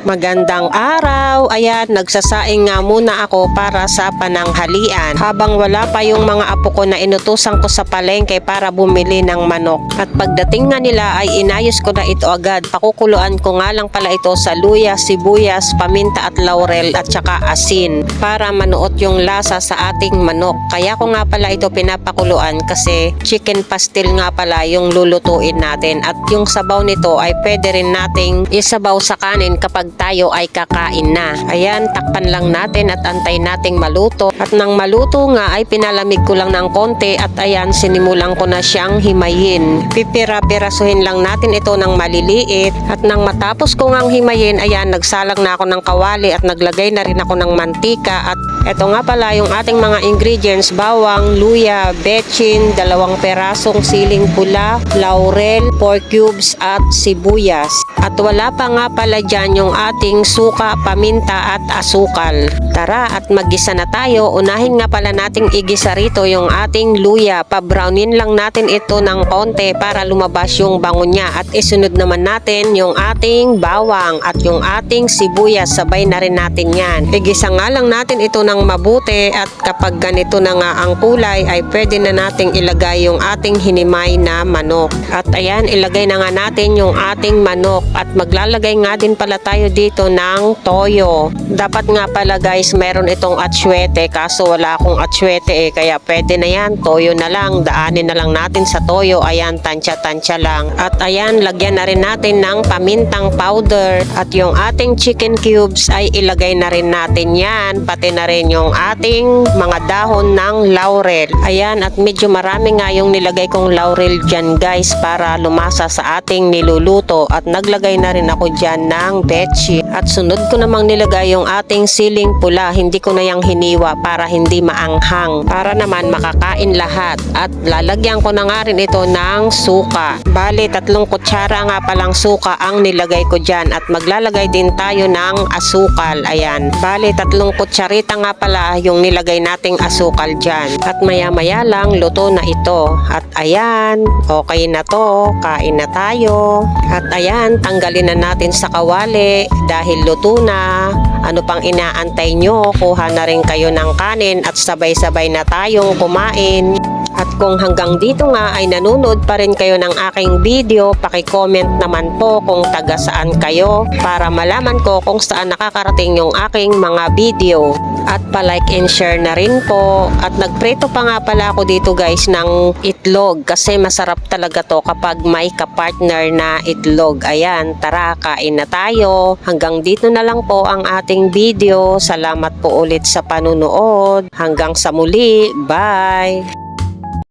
Magandang araw. Ayan, nagsasaing nga muna ako para sa pananghalian. Habang wala pa yung mga apo ko na inutusan ko sa palengke para bumili ng manok. At pagdating nga nila ay inayos ko na ito agad. Pakukuluan ko nga lang pala ito sa luya, sibuyas, paminta at laurel at saka asin para manuot yung lasa sa ating manok. Kaya ko nga pala ito pinapakuluan kasi chicken pastil nga pala yung lulutuin natin. At yung sabaw nito ay pwede rin nating isabaw sa kanin kapag tayo ay kakain na. Ayan, takpan lang natin at antay nating maluto. At nang maluto nga ay pinalamig ko lang ng konti at ayan, sinimulan ko na siyang himayin. Pipira-pirasuhin lang natin ito ng maliliit at nang matapos ko ngang himayin, ayan, nagsalang na ako ng kawali at naglagay na rin ako ng mantika. At eto nga pala yung ating mga ingredients: bawang, luya, betchin, 2 perasong siling pula, laurel, 4 cubes at sibuyas. At wala pa nga pala dyan yung ating suka, paminta at asukal. Tara at maggisa na tayo. Unahin nga pala nating igisa rito yung ating luya. Pa-brownin lang natin ito ng konti para lumabas yung bango niya. At isunod naman natin yung ating bawang at yung ating sibuyas. Sabay na rin natin yan. Igisa nga lang natin ito ng mabuti at kapag ganito na nga ang kulay ay pwede na nating ilagay yung ating hinimay na manok. At ayan, ilagay na nga natin yung ating manok at maglalagay nga din pala tayo dito ng toyo. Dapat nga pala guys, meron itong atsuete kaso wala akong atsuete kaya pwede na yan, toyo na lang. Daanin na lang natin sa toyo. Ayan, tansya-tansya lang. At ayan, lagyan na rin natin ng pamintang powder at yung ating chicken cubes ay ilagay na rin natin yan. Pati na rin yung ating mga dahon ng laurel. Ayan, at medyo marami nga yung nilagay kong laurel dyan guys para lumasa sa ating niluluto. At naglagay na rin ako dyan ng betchin. At sunod ko namang nilagay yung ating siling pula. Hindi ko na yung hiniwa para hindi maanghang. Para naman makakain lahat. At lalagyan ko na nga rin ito ng suka. Bali, 3 kutsara nga palang suka ang nilagay ko dyan. At maglalagay din tayo ng asukal. Ayan. Bali, 3 kutsarita nga pala yung nilagay nating asukal dyan. At maya-maya lang, luto na ito. At ayan, okay na to. Kain na tayo. At ayan, tanggalin na natin sa kawali dahil luto na. Ano pang inaantay nyo? Kuha na rin kayo ng kanin at sabay-sabay na tayong kumain. At kung hanggang dito nga ay nanonood pa rin kayo ng aking video, paki-comment naman po kung taga saan kayo para malaman ko kung saan nakakarating yung aking mga video. At pa-like and share na rin po. At nagpreto pa nga pala ako dito guys ng itlog kasi masarap talaga to kapag may kapartner na itlog. Ayan, tara, kain na tayo. Hanggang dito na lang po ang ating video. Salamat po ulit sa panunood. Hanggang sa muli. Bye!